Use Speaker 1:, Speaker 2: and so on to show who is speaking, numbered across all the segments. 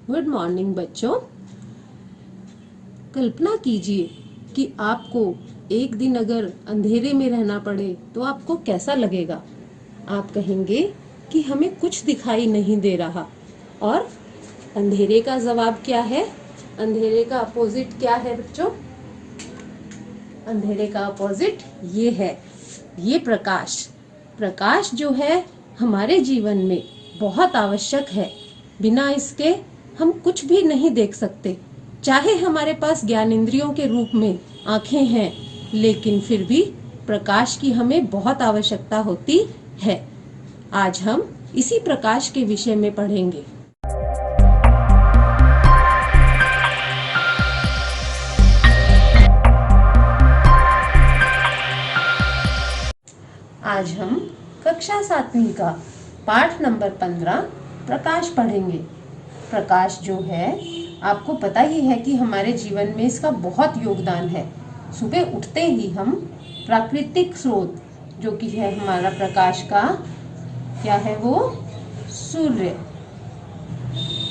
Speaker 1: Good morning बच्चों। कल्पना कीजिए कि आपको एक दिन अगर अंधेरे में रहना पड़े तो आपको कैसा लगेगा। आप कहेंगे कि हमें कुछ दिखाई नहीं दे रहा। और अंधेरे का जवाब क्या है? अंधेरे का अपोजिट क्या है बच्चों? अंधेरे का अपोजिट ये है, ये प्रकाश। प्रकाश जो है हमारे जीवन में बहुत आवश्यक है। बिना इसके हम कुछ भी नहीं देख सकते। चाहे हमारे पास ज्ञानेंद्रियों के रूप में आंखें हैं, लेकिन फिर भी प्रकाश की हमें बहुत आवश्यकता होती है। आज हम इसी प्रकाश के विषय में पढ़ेंगे। आज हम कक्षा 7वीं का पाठ नंबर 15 प्रकाश पढ़ेंगे। प्रकाश जो है आपको पता ही है कि हमारे जीवन में इसका बहुत योगदान है। सुबह उठते ही हम प्राकृतिक स्रोत जो कि है हमारा प्रकाश का क्या है वो सूर्य,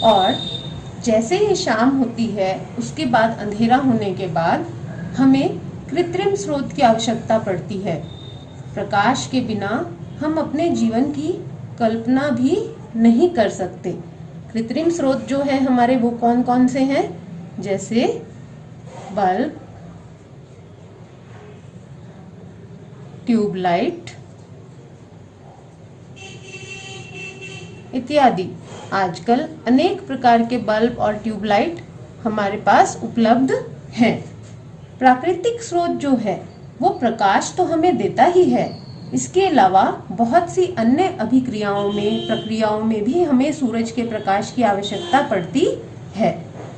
Speaker 1: और जैसे ही शाम होती है उसके बाद अंधेरा होने के बाद हमें कृत्रिम स्रोत की आवश्यकता पड़ती है। प्रकाश के बिना हम अपने जीवन की कल्पना भी नहीं कर सकते। कृत्रिम स्रोत जो है हमारे वो कौन कौन से हैं? जैसे बल्ब, ट्यूबलाइट इत्यादि। आजकल अनेक प्रकार के बल्ब और ट्यूबलाइट हमारे पास उपलब्ध हैं। प्राकृतिक स्रोत जो है वो प्रकाश तो हमें देता ही है, इसके अलावा बहुत सी अन्य अभिक्रियाओं में प्रक्रियाओं में भी हमें सूरज के प्रकाश की आवश्यकता पड़ती है।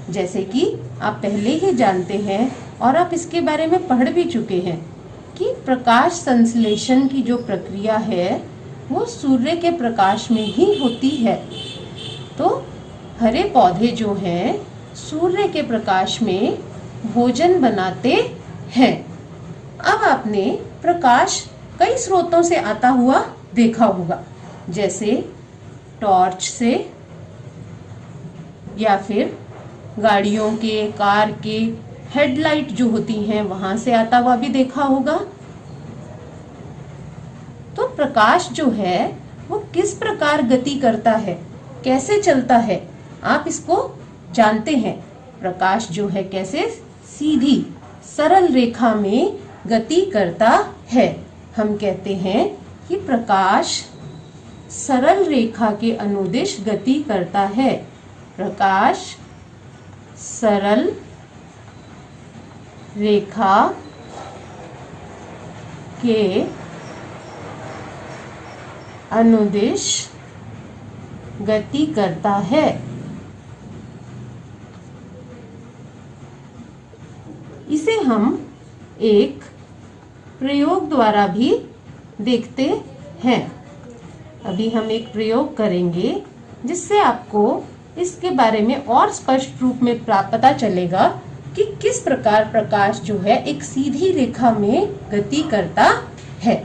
Speaker 1: जैसे कि आप पहले ही जानते हैं और आप इसके बारे में पढ़ भी चुके हैं कि प्रकाश संश्लेषण की जो प्रक्रिया है वो सूर्य के प्रकाश में ही होती है। तो हरे पौधे जो हैं सूर्य के प्रकाश में भोजन बनाते हैं। अब आपने प्रकाश कई स्रोतों से आता हुआ देखा होगा, जैसे टॉर्च से, या फिर गाड़ियों के, कार के हेडलाइट जो होती हैं वहां से आता हुआ भी देखा होगा। तो प्रकाश जो है वो किस प्रकार गति करता है, कैसे चलता है, आप इसको जानते हैं। प्रकाश जो है कैसे सीधी सरल रेखा में गति करता है। हम कहते हैं कि प्रकाश सरल रेखा के अनुदिश गति करता है। प्रकाश सरल रेखा के अनुदिश गति करता है। इसे हम एक प्रयोग द्वारा भी देखते हैं। अभी हम एक प्रयोग करेंगे जिससे आपको इसके बारे में और स्पष्ट रूप में पता चलेगा कि किस प्रकार प्रकाश जो है एक सीधी रेखा में गति करता है।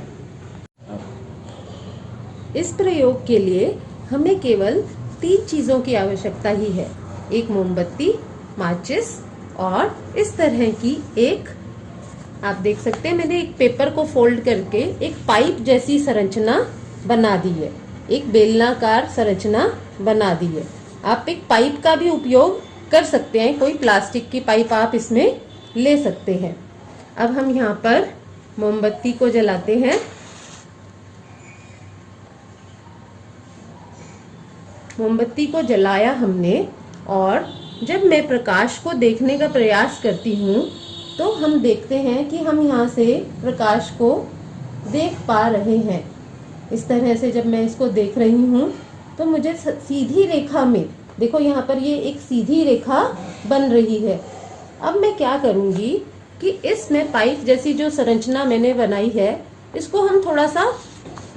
Speaker 1: इस प्रयोग के लिए हमें केवल 3 चीजों की आवश्यकता ही है। एक मोमबत्ती, माचिस और इस तरह की एक, आप देख सकते हैं मैंने एक पेपर को फोल्ड करके एक पाइप जैसी संरचना बना दी है, एक बेलनाकार संरचना बना दी है। आप एक पाइप का भी उपयोग कर सकते हैं, कोई प्लास्टिक की पाइप आप इसमें ले सकते हैं। अब हम यहाँ पर मोमबत्ती को जलाते हैं। मोमबत्ती को जलाया हमने, और जब मैं प्रकाश को देखने का प्रयास करती हूँ तो हम देखते हैं कि हम यहाँ से प्रकाश को देख पा रहे हैं। इस तरह से जब मैं इसको देख रही हूँ तो मुझे सीधी रेखा में, देखो यहाँ पर ये एक सीधी रेखा बन रही है। अब मैं क्या करूँगी कि इसमें पाइप जैसी जो संरचना मैंने बनाई है इसको हम थोड़ा सा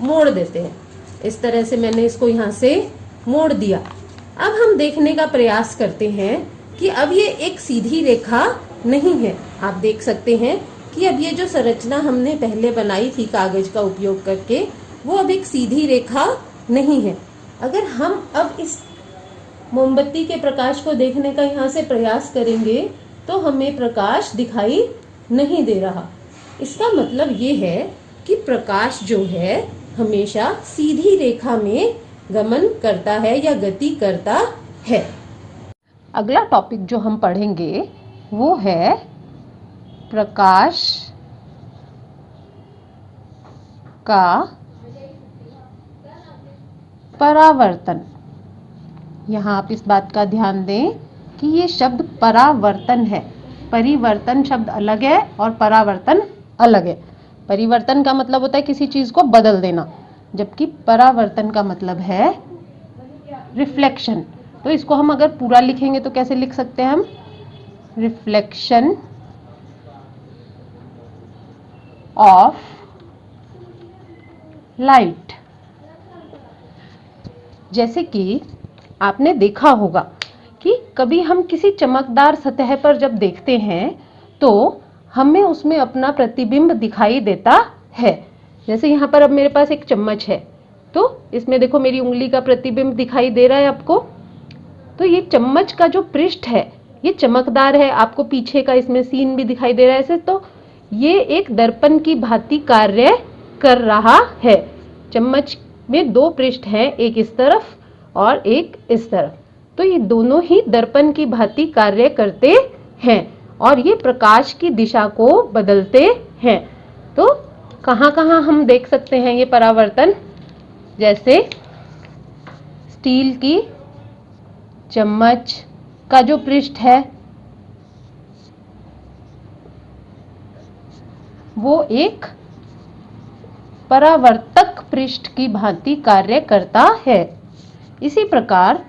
Speaker 1: मोड़ देते हैं। इस तरह से मैंने इसको यहाँ से मोड़ दिया। अब हम देखने का प्रयास करते हैं कि अब ये एक सीधी रेखा नहीं है। आप देख सकते हैं कि अब ये जो संरचना हमने पहले बनाई थी कागज का उपयोग करके वो अब एक सीधी रेखा नहीं है। अगर हम अब इस मोमबत्ती के प्रकाश को देखने का यहाँ से प्रयास करेंगे तो हमें प्रकाश दिखाई नहीं दे रहा। इसका मतलब ये है कि प्रकाश जो है हमेशा सीधी रेखा में गमन करता है या गति करता है। अगला टॉपिक जो हम पढ़ेंगे वो है प्रकाश का परावर्तन। यहाँ आप इस बात का ध्यान दें कि ये शब्द परावर्तन है। परिवर्तन शब्द अलग है और परावर्तन अलग है। परिवर्तन का मतलब होता है किसी चीज को बदल देना, जबकि परावर्तन का मतलब है रिफ्लेक्शन। तो इसको हम अगर पूरा लिखेंगे तो कैसे लिख सकते हैं हम? Reflection of light. जैसे कि आपने देखा होगा कि कभी हम किसी चमकदार सतह पर जब देखते हैं तो हमें उसमें अपना प्रतिबिंब दिखाई देता है। जैसे यहाँ पर अब मेरे पास एक चम्मच है, तो इसमें देखो मेरी उंगली का प्रतिबिंब दिखाई दे रहा है आपको। तो ये चम्मच का जो पृष्ठ है ये चमकदार है, आपको पीछे का इसमें सीन भी दिखाई दे रहा है ऐसे। तो ये एक दर्पण की भांति कार्य कर रहा है। चम्मच में दो पृष्ठ हैं, एक इस तरफ और एक इस तरफ। तो ये दोनों ही दर्पण की भांति कार्य करते हैं और ये प्रकाश की दिशा को बदलते हैं। तो कहाँ कहाँ हम देख सकते हैं ये परावर्तन? जैसे स्टील की चम्मच का जो पृष्ठ है वो एक परावर्तक पृष्ठ की भांति कार्य करता है। इसी प्रकार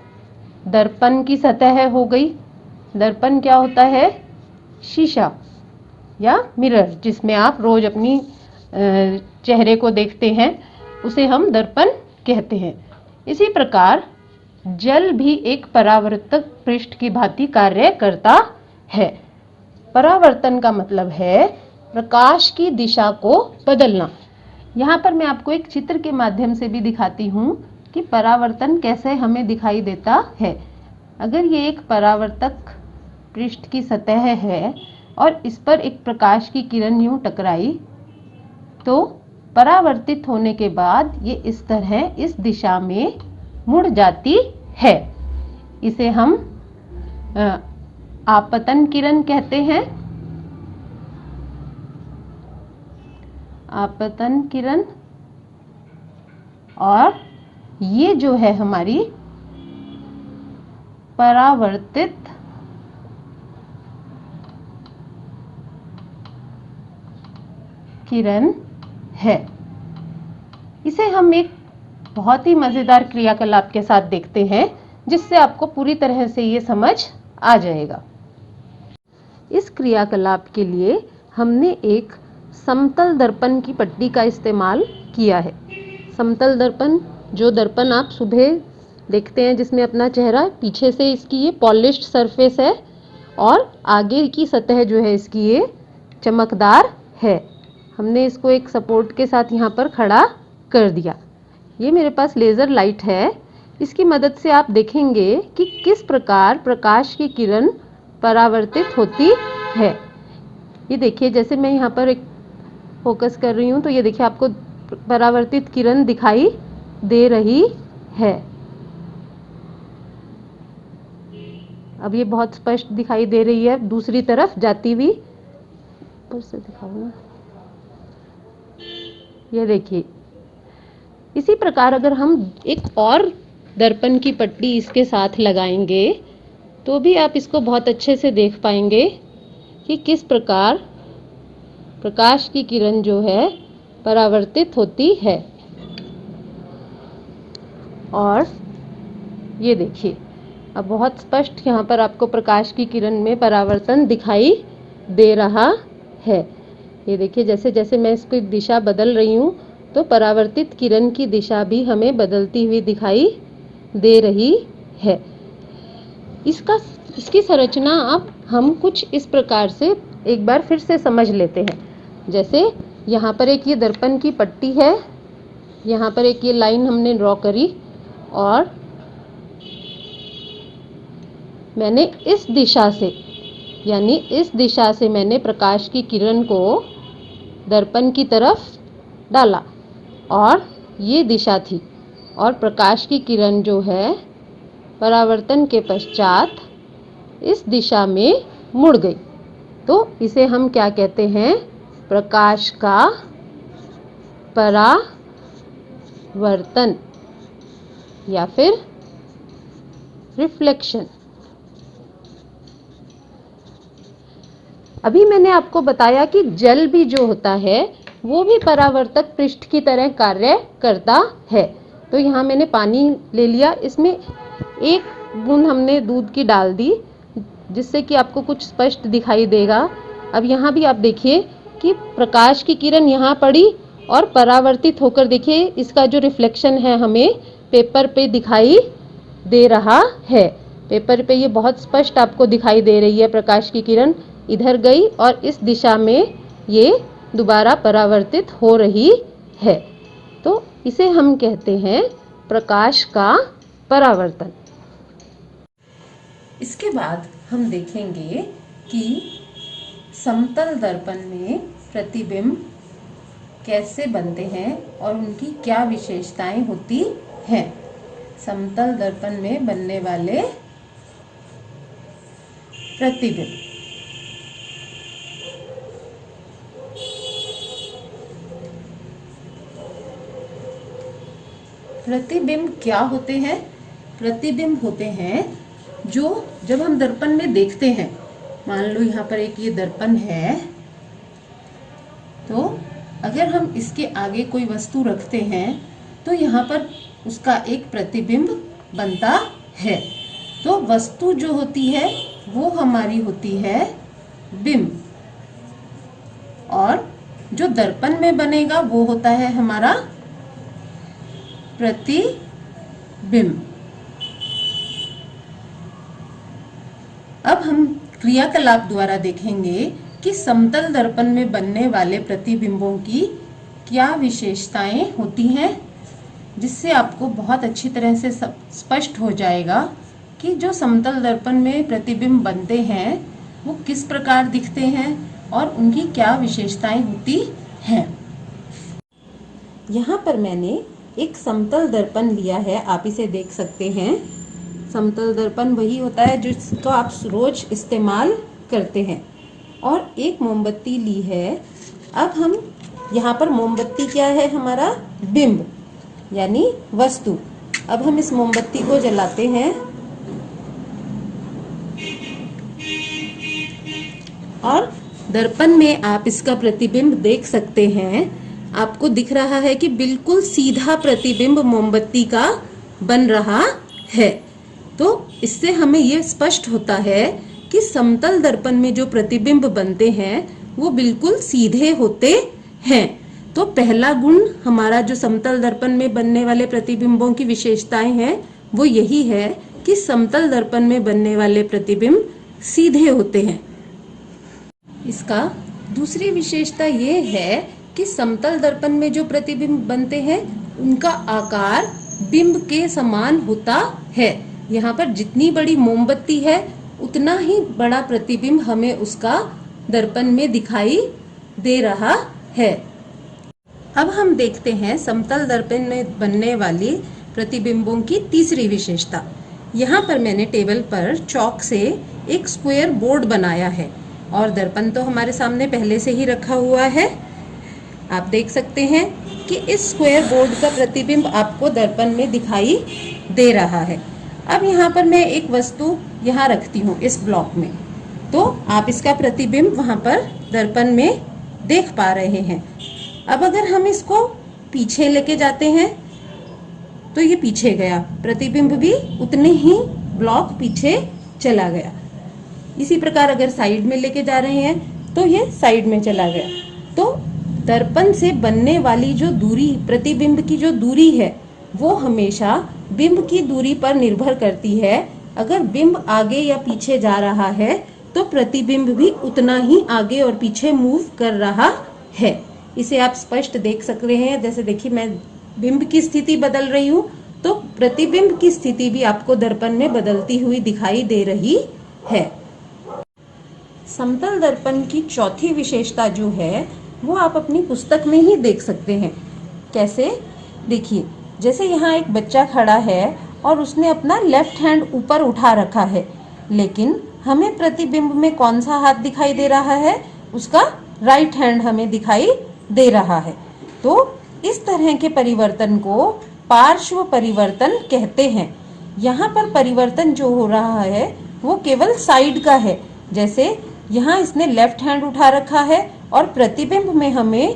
Speaker 1: दर्पण की सतह हो गई। दर्पण क्या होता है? शीशा या मिरर, जिसमें आप रोज अपनी चेहरे को देखते हैं, उसे हम दर्पण कहते हैं। इसी प्रकार जल भी एक परावर्तक पृष्ठ की भांति कार्य करता है। परावर्तन का मतलब है प्रकाश की दिशा को बदलना। यहाँ पर मैं आपको एक चित्र के माध्यम से भी दिखाती हूँ कि परावर्तन कैसे हमें दिखाई देता है। अगर ये एक परावर्तक पृष्ठ की सतह है और इस पर एक प्रकाश की किरण यूं टकराई तो परावर्तित होने के बाद ये इस तरह इस दिशा में मुड़ जाती है। इसे हम आपतन किरण कहते हैं। आपतन किरण। और ये जो है हमारी परावर्तित किरण है। इसे हम एक बहुत ही मजेदार क्रियाकलाप के साथ देखते हैं जिससे आपको पूरी तरह से ये समझ आ जाएगा। इस क्रियाकलाप के लिए हमने एक समतल दर्पण की पट्टी का इस्तेमाल किया है। समतल दर्पण, जो दर्पण आप सुबह देखते हैं जिसमें अपना चेहरा, पीछे से इसकी ये पॉलिश्ड सरफेस है और आगे की सतह जो है इसकी ये चमकदार है। हमने इसको एक सपोर्ट के साथ यहाँ पर खड़ा कर दिया। ये मेरे पास लेज़र लाइट है। इसकी मदद से आप देखेंगे कि किस प्रकार प्रकाश की किरण परावर्तित होती है। ये देखिए, जैसे मैं यहाँ पर एक फोकस कर रही हूँ तो ये देखिए आपको परावर्तित किरण दिखाई दे रही है। अब ये बहुत स्पष्ट दिखाई दे रही है दूसरी तरफ जाती हुई। ऊपर से दिखाओ ना, ये देखिए। इसी प्रकार अगर हम एक और दर्पण की पट्टी इसके साथ लगाएंगे तो भी आप इसको बहुत अच्छे से देख पाएंगे कि किस प्रकार प्रकाश की किरण जो है परावर्तित होती है। और ये देखिए, अब बहुत स्पष्ट यहाँ पर आपको प्रकाश की किरण में परावर्तन दिखाई दे रहा है। ये देखिए, जैसे जैसे मैं इसकी दिशा बदल रही हूँ तो परावर्तित किरण की दिशा भी हमें बदलती हुई दिखाई दे रही है। इसकी संरचना अब हम कुछ इस प्रकार से एक बार फिर से समझ लेते हैं। जैसे यहाँ पर एक ये दर्पण की पट्टी है, यहाँ पर एक ये लाइन हमने ड्रॉ करी और मैंने इस दिशा से, यानी इस दिशा से मैंने प्रकाश की किरण को दर्पण की तरफ डाला और ये दिशा थी, और प्रकाश की किरण जो है परावर्तन के पश्चात इस दिशा में मुड़ गई। तो इसे हम क्या कहते हैं? प्रकाश का परावर्तन या फिर रिफ्लेक्शन। अभी मैंने आपको बताया कि जल भी जो होता है वो भी परावर्तक पृष्ठ की तरह कार्य करता है। तो यहाँ मैंने पानी ले लिया, इसमें एक बूंद हमने दूध की डाल दी जिससे कि आपको कुछ स्पष्ट दिखाई देगा। अब यहाँ भी आप देखिए कि प्रकाश की किरण यहाँ पड़ी और परावर्तित होकर देखिए इसका जो रिफ्लेक्शन है हमें पेपर पे दिखाई दे रहा है। पेपर पे ये बहुत स्पष्ट आपको दिखाई दे रही है। प्रकाश की किरण इधर गई और इस दिशा में ये दोबारा परावर्तित हो रही है। तो इसे हम कहते हैं प्रकाश का परावर्तन। इसके बाद हम देखेंगे कि समतल दर्पण में प्रतिबिंब कैसे बनते हैं और उनकी क्या विशेषताएं होती हैं। समतल दर्पण में बनने वाले प्रतिबिंब। प्रतिबिंब क्या होते हैं? प्रतिबिंब होते हैं जो जब हम दर्पण में देखते हैं, मान लो यहाँ पर एक ये दर्पण है, तो अगर हम इसके आगे कोई वस्तु रखते हैं तो यहाँ पर उसका एक प्रतिबिंब बनता है। तो वस्तु जो होती है वो हमारी होती है बिंब, और जो दर्पण में बनेगा वो होता है हमारा प्रतिबिंब। अब हम क्रियाकलाप द्वारा देखेंगे कि समतल दर्पण में बनने वाले प्रतिबिंबों की क्या विशेषताएं होती हैं, जिससे आपको बहुत अच्छी तरह से स्पष्ट हो जाएगा कि जो समतल दर्पण में प्रतिबिंब बनते हैं वो किस प्रकार दिखते हैं और उनकी क्या विशेषताएं होती हैं। यहाँ पर मैंने एक समतल दर्पण लिया है, आप इसे देख सकते हैं। समतल दर्पण वही होता है जिसको आप रोज इस्तेमाल करते हैं। और एक मोमबत्ती ली है। अब हम यहाँ पर मोमबत्ती क्या है? हमारा बिंब यानी वस्तु। अब हम इस मोमबत्ती को जलाते हैं और दर्पण में आप इसका प्रतिबिंब देख सकते हैं। आपको दिख रहा है कि बिल्कुल सीधा प्रतिबिंब मोमबत्ती का बन रहा है। तो इससे हमें यह स्पष्ट होता है कि समतल दर्पण में जो प्रतिबिंब बनते हैं वो बिल्कुल सीधे होते हैं। तो पहला गुण हमारा जो समतल दर्पण में बनने वाले प्रतिबिंबों की विशेषताएं हैं वो यही है कि समतल दर्पण में बनने वाले प्रतिबिंब सीधे होते हैं। इसका दूसरी विशेषता ये है कि समतल दर्पण में जो प्रतिबिंब बनते हैं उनका आकार बिंब के समान होता है। यहाँ पर जितनी बड़ी मोमबत्ती है उतना ही बड़ा प्रतिबिंब हमें उसका दर्पण में दिखाई दे रहा है। अब हम देखते हैं समतल दर्पण में बनने वाली प्रतिबिंबों की तीसरी विशेषता। यहाँ पर मैंने टेबल पर चॉक से एक स्क्वायर बोर्ड बनाया है और दर्पण तो हमारे सामने पहले से ही रखा हुआ है। आप देख सकते हैं कि इस स्क्वायर बोर्ड का प्रतिबिंब आपको दर्पण में दिखाई दे रहा है। अब यहाँ पर मैं एक वस्तु यहाँ रखती हूँ इस ब्लॉक में, तो आप इसका प्रतिबिंब वहाँ पर दर्पण में देख पा रहे हैं। अब अगर हम इसको पीछे लेके जाते हैं तो ये पीछे गया, प्रतिबिंब भी उतने ही ब्लॉक पीछे चला गया। इसी प्रकार अगर साइड में लेके जा रहे हैं तो ये साइड में चला गया। तो दर्पण से बनने वाली जो दूरी, प्रतिबिंब की जो दूरी है वो हमेशा बिंब की दूरी पर निर्भर करती है। अगर बिंब आगे या पीछे जा रहा है तो प्रतिबिंब भी उतना ही आगे और पीछे मूव कर रहा है। इसे आप स्पष्ट देख सकते हैं। जैसे देखिए मैं बिंब की स्थिति बदल रही हूँ तो तो प्रतिबिंब की स्थिति भी आपको दर्पण में बदलती हुई दिखाई दे रही है। समतल दर्पण की चौथी विशेषता जो है वो आप अपनी पुस्तक में ही देख सकते हैं। कैसे? देखिए, जैसे यहाँ एक बच्चा खड़ा है और उसने अपना लेफ्ट हैंड ऊपर उठा रखा है, लेकिन हमें प्रतिबिंब में कौन सा हाथ दिखाई दे रहा है? उसका राइट हैंड हमें दिखाई दे रहा है। तो इस तरह के परिवर्तन को पार्श्व परिवर्तन कहते हैं। यहाँ पर परिवर्तन जो हो रहा है वो केवल साइड का है। जैसे यहाँ इसने लेफ्ट हैंड उठा रखा है और प्रतिबिंब में हमें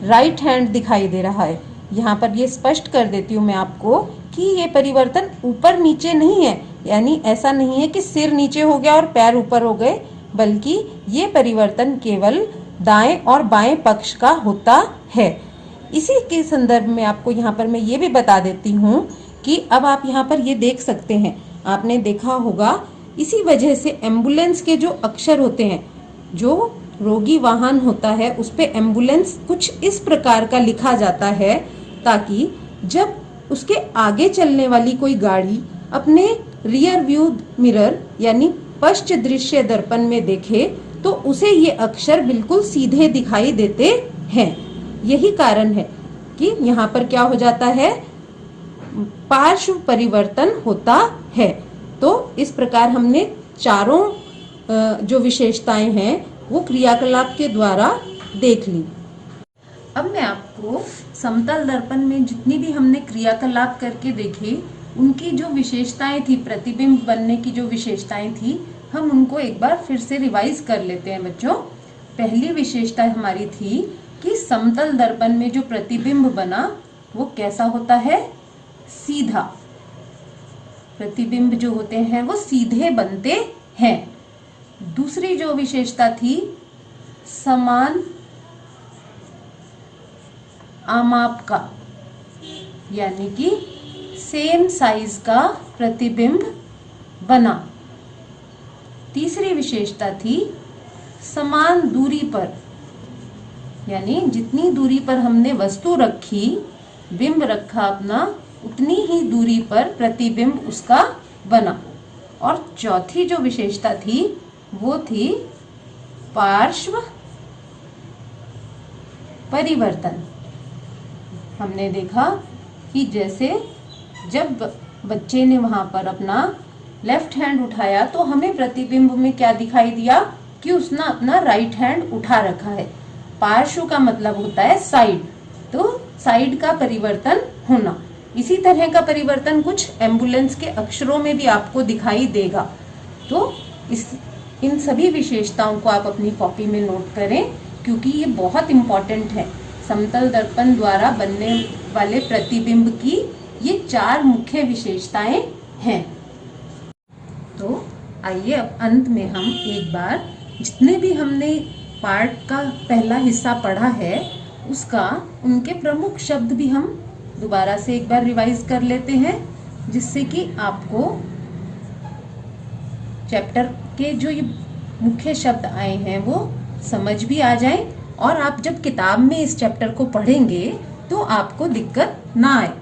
Speaker 1: राइट हैंड दिखाई दे रहा है। यहाँ पर ये स्पष्ट कर देती हूँ मैं आपको कि ये परिवर्तन ऊपर नीचे नहीं है, यानी ऐसा नहीं है कि सिर नीचे हो गया और पैर ऊपर हो गए, बल्कि ये परिवर्तन केवल दाएं और बाएं पक्ष का होता है। इसी के संदर्भ में आपको यहाँ पर मैं ये भी बता देती हूँ कि अब आप यहाँ पर ये देख सकते हैं, आपने देखा होगा, इसी वजह से एम्बुलेंस के जो अक्षर होते हैं, जो रोगी वाहन होता है उस पे एम्बुलेंस कुछ इस प्रकार का लिखा जाता है, ताकि जब उसके आगे चलने वाली कोई गाड़ी अपने रियर व्यू मिरर यानी पश्च दृश्य दर्पण में देखे तो उसे ये अक्षर बिल्कुल सीधे दिखाई देते हैं। यही कारण है कि यहाँ पर क्या हो जाता है, पार्श्व परिवर्तन होता है। तो इस प्रकार हमने चारों जो विशेषताएं हैं वो क्रियाकलाप के द्वारा देख ली। अब मैं आपको समतल दर्पण में जितनी भी हमने क्रियाकलाप करके देखी, उनकी जो विशेषताएं थी, प्रतिबिंब बनने की जो विशेषताएं थी, हम उनको एक बार फिर से रिवाइज कर लेते हैं बच्चों। पहली विशेषता हमारी थी कि समतल दर्पण में जो प्रतिबिंब बना वो कैसा होता है? सीधा। प्रतिबिंब जो होते हैं वो सीधे बनते हैं। दूसरी जो विशेषता थी, समान आमाप का, यानी कि सेम साइज का प्रतिबिंब बना। तीसरी विशेषता थी समान दूरी पर, यानी जितनी दूरी पर हमने वस्तु रखी, बिंब रखा अपना, उतनी ही दूरी पर प्रतिबिंब उसका बना। और चौथी जो विशेषता थी वो थी पार्श्व परिवर्तन। हमने देखा कि जैसे जब बच्चे ने वहां पर अपना लेफ्ट हैंड उठाया तो हमें प्रतिबिंब में क्या दिखाई दिया कि उसने अपना राइट हैंड उठा रखा है। पार्श्व का मतलब होता है साइड, तो साइड का परिवर्तन होना। इसी तरह का परिवर्तन कुछ एम्बुलेंस के अक्षरों में भी आपको दिखाई देगा। तो इन सभी विशेषताओं को आप अपनी कॉपी में नोट करें, क्योंकि ये बहुत इम्पोर्टेंट है। समतल दर्पण द्वारा बनने वाले प्रतिबिंब की ये 4 मुख्य विशेषताएं हैं। तो आइए अब अंत में हम एक बार जितने भी हमने पार्ट का पहला हिस्सा पढ़ा है उसका उनके प्रमुख शब्द भी हम दोबारा से एक बार रिवाइज कर लेते हैं, जिससे कि आपको चैप्टर के जो ये मुख्य शब्द आए हैं वो समझ भी आ जाए, और आप जब किताब में इस चैप्टर को पढ़ेंगे तो आपको दिक्कत ना आए।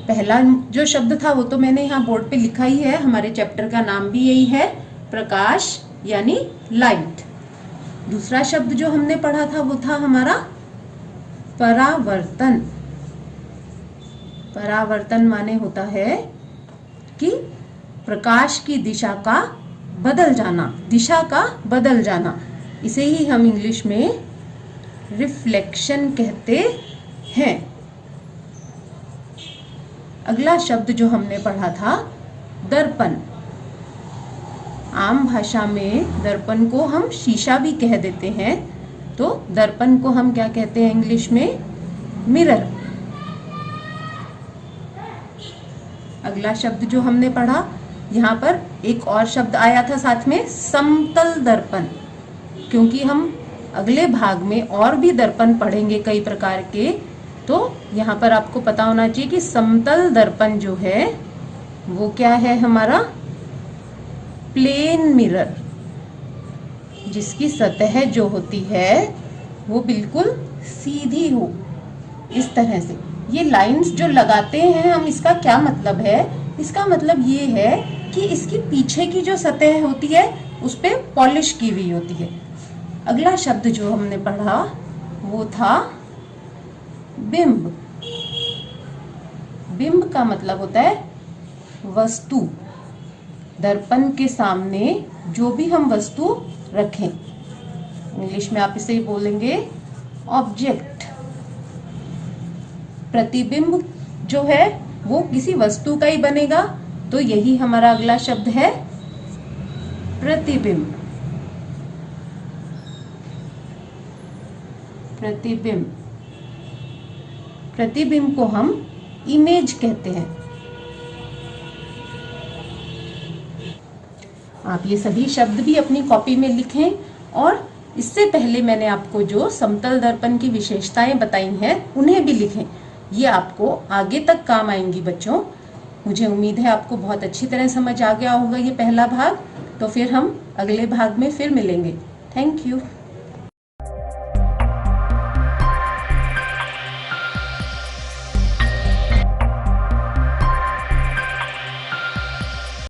Speaker 1: पहला जो शब्द था वो तो मैंने यहाँ बोर्ड पे लिखा ही है, हमारे चैप्टर का नाम भी यही है, प्रकाश यानी लाइट। दूसरा शब्द जो हमने पढ़ा था वो था हमारा परावर्तन। परावर्तन माने होता है कि प्रकाश की दिशा का बदल जाना, दिशा का बदल जाना। इसे ही हम इंग्लिश में रिफ्लेक्शन कहते हैं। अगला शब्द जो हमने पढ़ा था दर्पण। आम भाषा में दर्पण को हम शीशा भी कह देते हैं, तो दर्पण को हम क्या कहते हैं इंग्लिश में? मिरर। अगला शब्द जो हमने पढ़ा, यहाँ पर एक और शब्द आया था साथ में, समतल दर्पण, क्योंकि हम अगले भाग में और भी दर्पण पढ़ेंगे कई प्रकार के, तो यहाँ पर आपको पता होना चाहिए कि समतल दर्पण जो है वो क्या है हमारा? प्लेन मिरर, जिसकी सतह जो होती है वो बिल्कुल सीधी हो, इस तरह से। ये लाइंस जो लगाते हैं हम, इसका क्या मतलब है? इसका मतलब ये है कि इसकी पीछे की जो सतह होती है उस पे पॉलिश की हुई होती है। अगला शब्द जो हमने पढ़ा वो था बिंब। बिंब का मतलब होता है वस्तु। दर्पण के सामने जो भी हम वस्तु रखें, इंग्लिश में आप इसे बोलेंगे ऑब्जेक्ट। प्रतिबिंब जो है वो किसी वस्तु का ही बनेगा, तो यही हमारा अगला शब्द है प्रतिबिंब। प्रतिबिंब, प्रतिबिंब को हम इमेज कहते हैं। आप ये सभी शब्द भी अपनी कॉपी में लिखें, और इससे पहले मैंने आपको जो समतल दर्पण की विशेषताएं बताई हैं उन्हें भी लिखें। ये आपको आगे तक काम आएंगी बच्चों। मुझे उम्मीद है आपको बहुत अच्छी तरह समझ आ गया होगा ये पहला भाग। तो फिर हम अगले भाग में फिर मिलेंगे। Thank you.